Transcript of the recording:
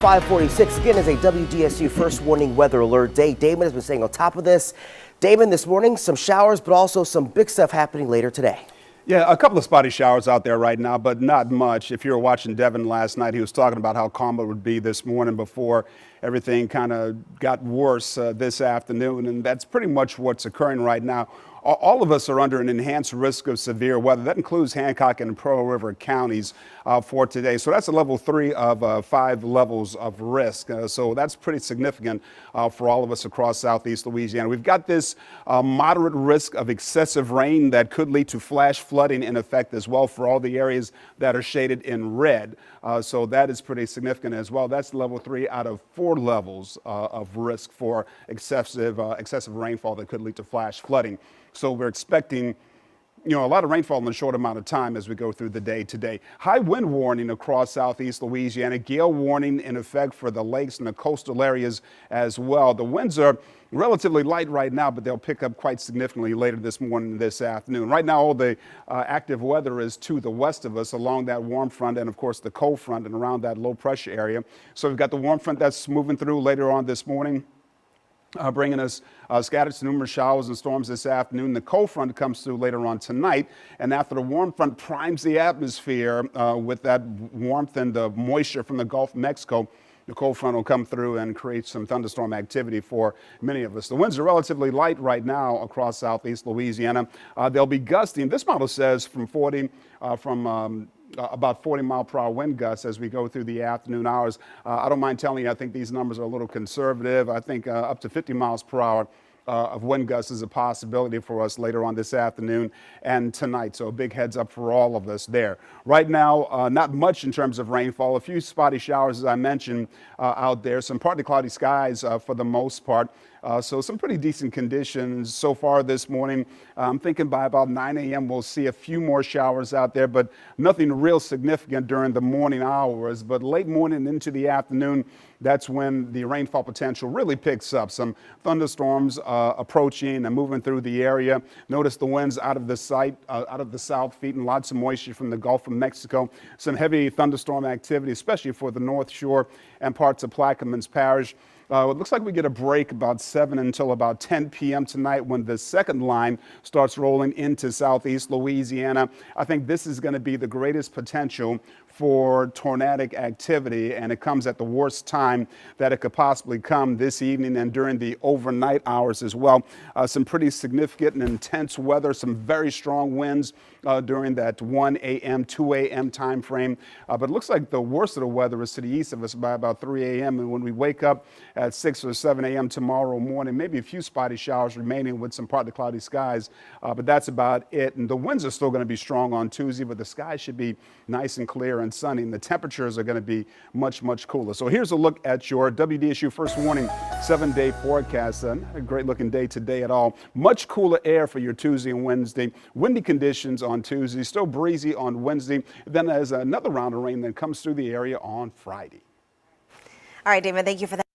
546 again is a WDSU first warning weather alert day. Damon has been staying on top of this. Damon, this morning, some showers, but also some big stuff happening later today. Yeah, a couple of spotty showers out there right now, but not much. If you were watching Devin last night, he was talking about how calm it would be this morning before everything kind of got worse this afternoon, and that's pretty much what's occurring right now. All of us are under an enhanced risk of severe weather. That includes Hancock and Pearl River counties for today. So that's a level 3 of 5 levels of risk. So that's pretty significant for all of us across southeast Louisiana. We've got this moderate risk of excessive rain that could lead to flash flooding in effect as well for all the areas that are shaded in red. So that is pretty significant as well. That's level 3 out of 4 levels of risk for excessive rainfall that could lead to flash flooding. So we're expecting, a lot of rainfall in a short amount of time as we go through the day today. High wind warning across southeast Louisiana, gale warning in effect for the lakes and the coastal areas as well. The winds are relatively light right now, but they'll pick up quite significantly later this morning and this afternoon. Right now, all the active weather is to the west of us along that warm front and, of course, the cold front and around that low pressure area. So we've got the warm front that's moving through later on this morning. Bringing us scattered to numerous showers and storms this afternoon. The cold front comes through later on tonight, and after the warm front primes the atmosphere with that warmth and the moisture from the Gulf of Mexico, the cold front will come through and create some thunderstorm activity for many of us. The winds are relatively light right now across southeast Louisiana. They'll be gusting. This model says from about 40-mile-per-hour wind gusts as we go through the afternoon hours. I don't mind telling you, I think these numbers are a little conservative. I think up to 50 miles per hour of wind gusts is a possibility for us later on this afternoon and tonight. So a big heads up for all of us there. Right now, not much in terms of rainfall. A few spotty showers, as I mentioned, out there. Some partly cloudy skies for the most part. So some pretty decent conditions so far this morning. I'm thinking by about 9 a.m. we'll see a few more showers out there, but nothing real significant during the morning hours. But late morning into the afternoon, that's when the rainfall potential really picks up. Some thunderstorms approaching and moving through the area. Notice the winds out of the south feeding lots of moisture from the Gulf of Mexico. Some heavy thunderstorm activity, especially for the North Shore and parts of Plaquemines Parish. It looks like we get a break about 7 until about 10 p.m. tonight when the second line starts rolling into southeast Louisiana. I think this is going to be the greatest potential for tornadic activity, and it comes at the worst time that it could possibly come this evening and during the overnight hours as well. Some pretty significant and intense weather, some very strong winds during that 1 a.m., 2 a.m. time frame. But it looks like the worst of the weather is to the east of us by about 3 a.m. And when we wake up at 6 or 7 a.m. tomorrow morning, maybe a few spotty showers remaining with some partly cloudy skies, but that's about it. And the winds are still going to be strong on Tuesday, but the skies should be nice and clear and sunny, and the temperatures are going to be much, much cooler. So here's a look at your WDSU first warning 7-day forecast. Not a great looking day today at all. Much cooler air for your Tuesday and Wednesday. Windy conditions on Tuesday, still breezy on Wednesday. Then there's another round of rain that comes through the area on Friday. All right, Damon, thank you for that.